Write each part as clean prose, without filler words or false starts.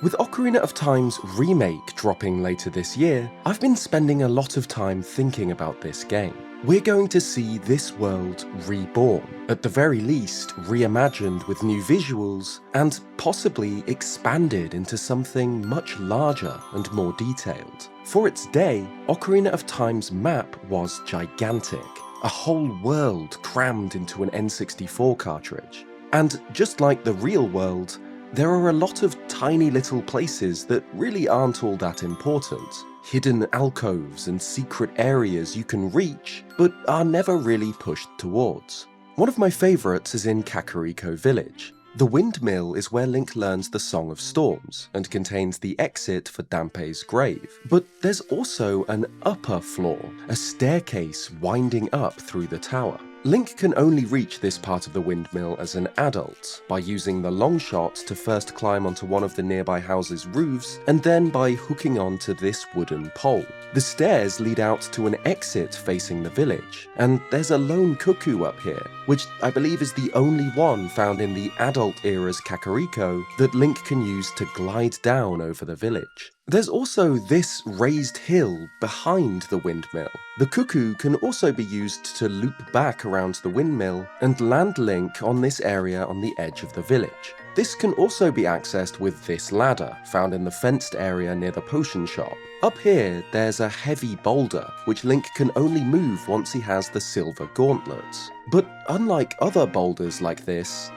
With Ocarina of Time's remake dropping later this year, I've been spending a lot of time thinking about this game. We're going to see this world reborn, at the very least reimagined with new visuals, and possibly expanded into something much larger and more detailed. For its day, Ocarina of Time's map was gigantic, a whole world crammed into an N64 cartridge. And just like the real world, there are a lot of tiny little places that really aren't all that important. Hidden alcoves and secret areas you can reach, but are never really pushed towards. One of my favourites is in Kakariko Village. The windmill is where Link learns the Song of Storms, and contains the exit for Dampe's grave. But there's also an upper floor, a staircase winding up through the tower. Link can only reach this part of the windmill as an adult, by using the long shot to first climb onto one of the nearby houses' roofs, and then by hooking onto this wooden pole. The stairs lead out to an exit facing the village, and there's a lone cuckoo up here, which I believe is the only one found in the adult era's Kakariko that Link can use to glide down over the village. There's also this raised hill behind the windmill. The cuckoo can also be used to loop back around the windmill and land Link on this area on the edge of the village. This can also be accessed with this ladder, found in the fenced area near the potion shop. Up here, there's a heavy boulder, which Link can only move once he has the silver gauntlets. But unlike other boulders like this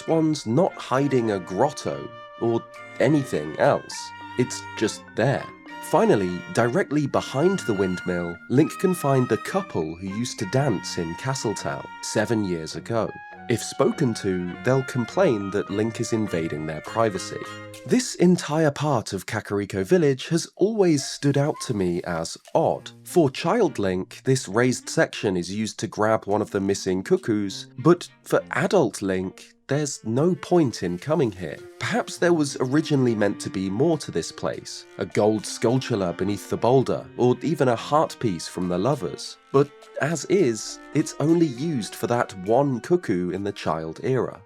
one's not hiding a grotto, or anything else. It's just there. Finally, directly behind the windmill, Link can find the couple who used to dance in Castletown 7 years ago. If spoken to, they'll complain that Link is invading their privacy. This entire part of Kakariko Village has always stood out to me as odd. For Child Link, this raised section is used to grab one of the missing cuckoos, but for Adult Link, there's no point in coming here. Perhaps there was originally meant to be more to this place, a gold sculpture beneath the boulder, or even a heart piece from the lovers. But as is, it's only used for that one cuckoo in the child era.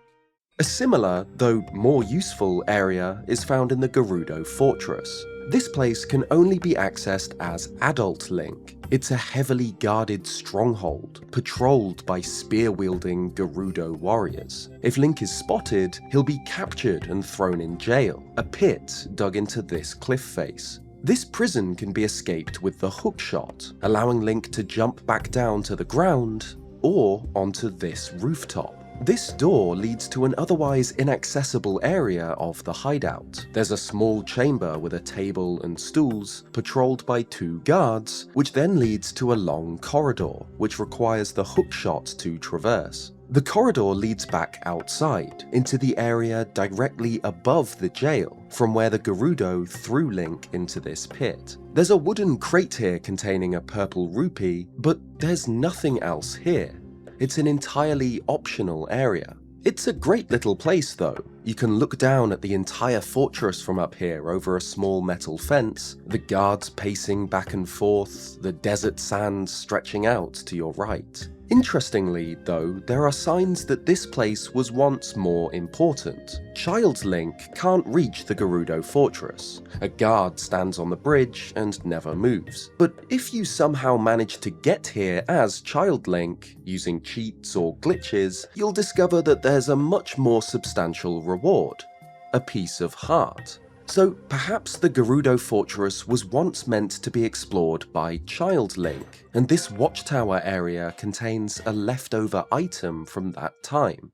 A similar, though more useful, area is found in the Gerudo Fortress. This place can only be accessed as Adult Link. It's a heavily guarded stronghold, patrolled by spear-wielding Gerudo warriors. If Link is spotted, he'll be captured and thrown in jail, a pit dug into this cliff face. This prison can be escaped with the hookshot, allowing Link to jump back down to the ground, or onto this rooftop. This door leads to an otherwise inaccessible area of the hideout. There's a small chamber with a table and stools, patrolled by 2 guards, which then leads to a long corridor, which requires the hookshot to traverse. The corridor leads back outside, into the area directly above the jail, from where the Gerudo threw Link into this pit. There's a wooden crate here containing a purple rupee, but there's nothing else here. It's an entirely optional area. It's a great little place though. You can look down at the entire fortress from up here over a small metal fence, the guards pacing back and forth, the desert sands stretching out to your right. Interestingly, though, there are signs that this place was once more important. Child Link can't reach the Gerudo Fortress. A guard stands on the bridge and never moves. But if you somehow manage to get here as Child Link, using cheats or glitches, you'll discover that there's a much more substantial reward: a piece of heart. So perhaps the Gerudo Fortress was once meant to be explored by Child Link, and this watchtower area contains a leftover item from that time.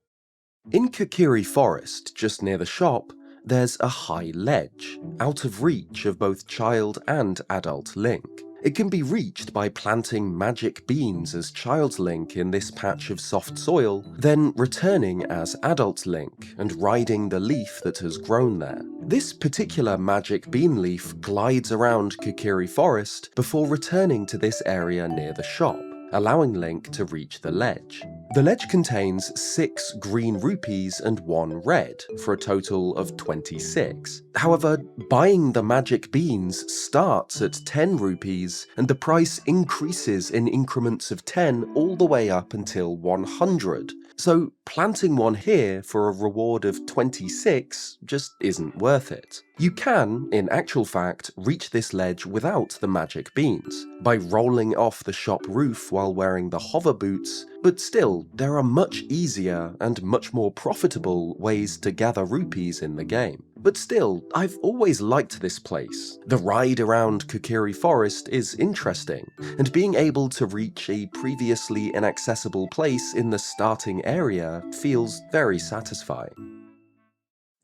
In Kokiri Forest, just near the shop, there's a high ledge, out of reach of both Child and Adult Link. It can be reached by planting magic beans as Child Link in this patch of soft soil, then returning as Adult Link and riding the leaf that has grown there. This particular magic bean leaf glides around Kokiri Forest before returning to this area near the shop, allowing Link to reach the ledge. The ledge contains 6 green rupees and 1 red, for a total of 26. However, buying the magic beans starts at 10 rupees, and the price increases in increments of 10 all the way up until 100, So planting one here for a reward of 26 just isn't worth it. You can, in actual fact, reach this ledge without the magic beans, by rolling off the shop roof while wearing the hover boots, but still, there are much easier and much more profitable ways to gather rupees in the game. But still, I've always liked this place. The ride around Kokiri Forest is interesting, and being able to reach a previously inaccessible place in the starting area feels very satisfying.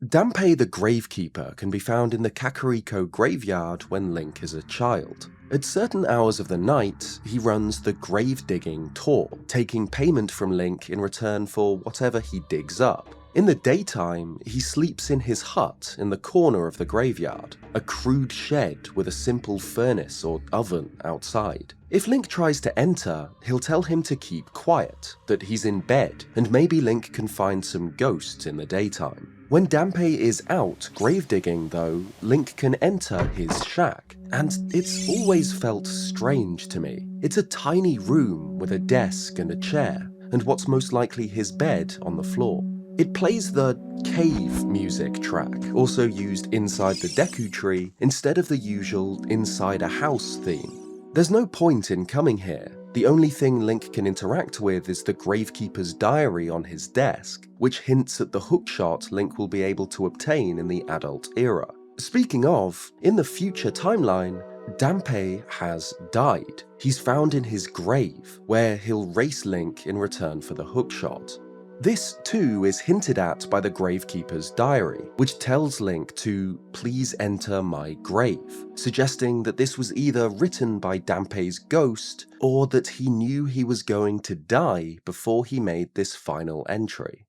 Dampe the gravekeeper can be found in the Kakariko graveyard when Link is a child. At certain hours of the night, he runs the grave digging tour, taking payment from Link in return for whatever he digs up. In the daytime, he sleeps in his hut in the corner of the graveyard, a crude shed with a simple furnace or oven outside. If Link tries to enter, he'll tell him to keep quiet, that he's in bed, and maybe Link can find some ghosts in the daytime. When Dampe is out grave digging though, Link can enter his shack, and it's always felt strange to me. It's a tiny room with a desk and a chair, and what's most likely his bed on the floor. It plays the cave music track, also used inside the Deku Tree, instead of the usual inside a house theme. There's no point in coming here. The only thing Link can interact with is the Gravekeeper's diary on his desk, which hints at the hookshot Link will be able to obtain in the adult era. Speaking of, in the future timeline, Dampe has died. He's found in his grave, where he'll race Link in return for the hookshot. This too is hinted at by the Gravekeeper's diary, which tells Link to please enter my grave, suggesting that this was either written by Dampe's ghost or that he knew he was going to die before he made this final entry.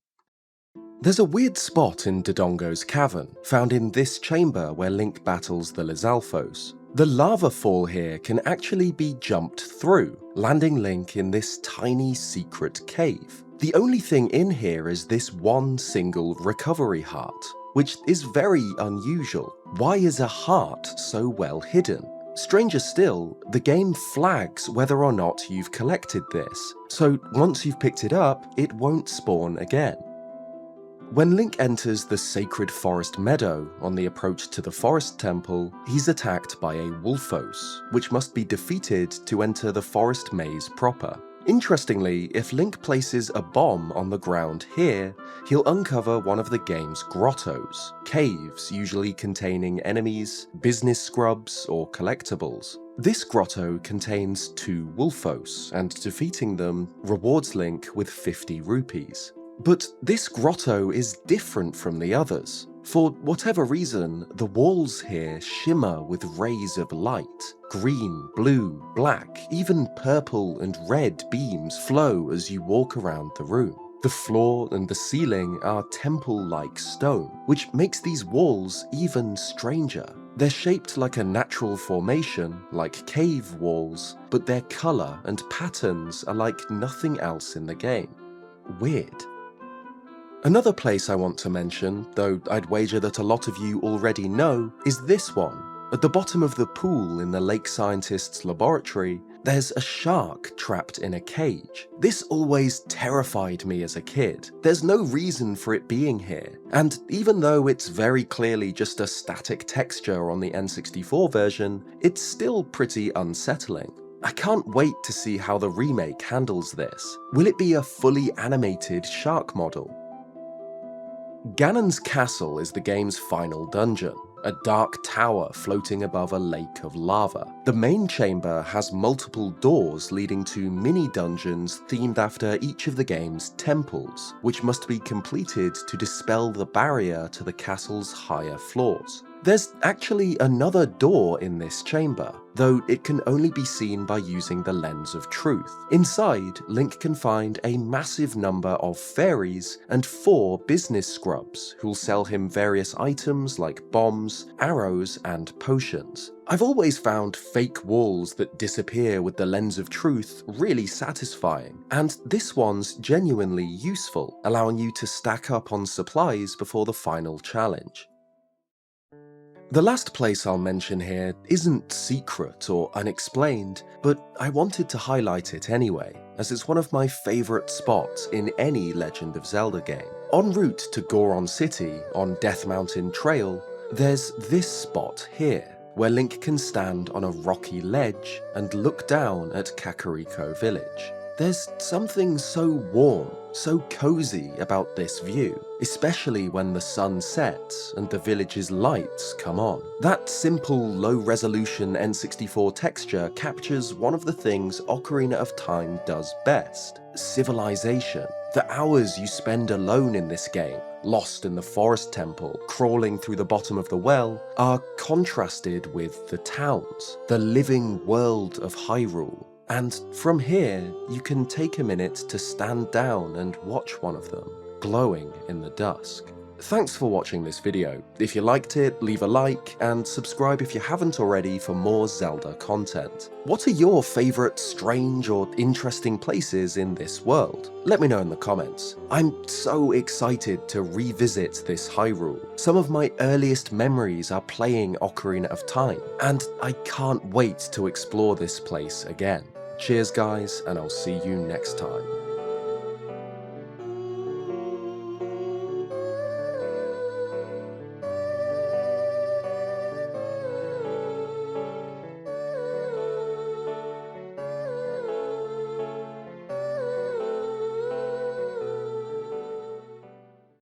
There's a weird spot in Dodongo's cavern, found in this chamber where Link battles the Lizalfos. The lava fall here can actually be jumped through, landing Link in this tiny secret cave. The only thing in here is this one single recovery heart, which is very unusual. Why is a heart so well hidden? Stranger still, the game flags whether or not you've collected this, so once you've picked it up, it won't spawn again. When Link enters the sacred Forest Meadow on the approach to the Forest Temple, he's attacked by a Wolfos, which must be defeated to enter the Forest Maze proper. Interestingly, if Link places a bomb on the ground here, he'll uncover one of the game's grottos, caves usually containing enemies, business scrubs, or collectibles. This grotto contains 2 Wolfos, and defeating them rewards Link with 50 rupees. But this grotto is different from the others. For whatever reason, the walls here shimmer with rays of light. Green, blue, black, even purple and red beams flow as you walk around the room. The floor and the ceiling are temple-like stone, which makes these walls even stranger. They're shaped like a natural formation, like cave walls, but their colour and patterns are like nothing else in the game. Weird. Another place I want to mention, though I'd wager that a lot of you already know, is this one. At the bottom of the pool in the lake scientist's laboratory, there's a shark trapped in a cage. This always terrified me as a kid. There's no reason for it being here, and even though it's very clearly just a static texture on the N64 version, it's still pretty unsettling. I can't wait to see how the remake handles this. Will it be a fully animated shark model? Ganon's castle is the game's final dungeon, a dark tower floating above a lake of lava. The main chamber has multiple doors leading to mini-dungeons themed after each of the game's temples, which must be completed to dispel the barrier to the castle's higher floors. There's actually another door in this chamber, though it can only be seen by using the lens of truth. Inside, Link can find a massive number of fairies and 4 business scrubs who'll sell him various items like bombs, arrows, and potions. I've always found fake walls that disappear with the lens of truth really satisfying, and this one's genuinely useful, allowing you to stack up on supplies before the final challenge. The last place I'll mention here isn't secret or unexplained, but I wanted to highlight it anyway. as it's one of my favourite spots in any Legend of Zelda game. En route to Goron City on Death Mountain Trail, there's this spot here, where Link can stand on a rocky ledge and look down at Kakariko Village. There's something so warm, so cozy about this view, especially when the sun sets and the village's lights come on. That simple, low-resolution N64 texture captures one of the things Ocarina of Time does best: civilization. The hours you spend alone in this game, lost in the forest temple, crawling through the bottom of the well, are contrasted with the towns, the living world of Hyrule. And from here, you can take a minute to stand down and watch one of them, glowing in the dusk. Thanks for watching this video. If you liked it, leave a like, and subscribe if you haven't already for more Zelda content. What are your favourite strange or interesting places in this world? Let me know in the comments. I'm so excited to revisit this Hyrule. Some of my earliest memories are playing Ocarina of Time, and I can't wait to explore this place again. Cheers guys, and I'll see you next time.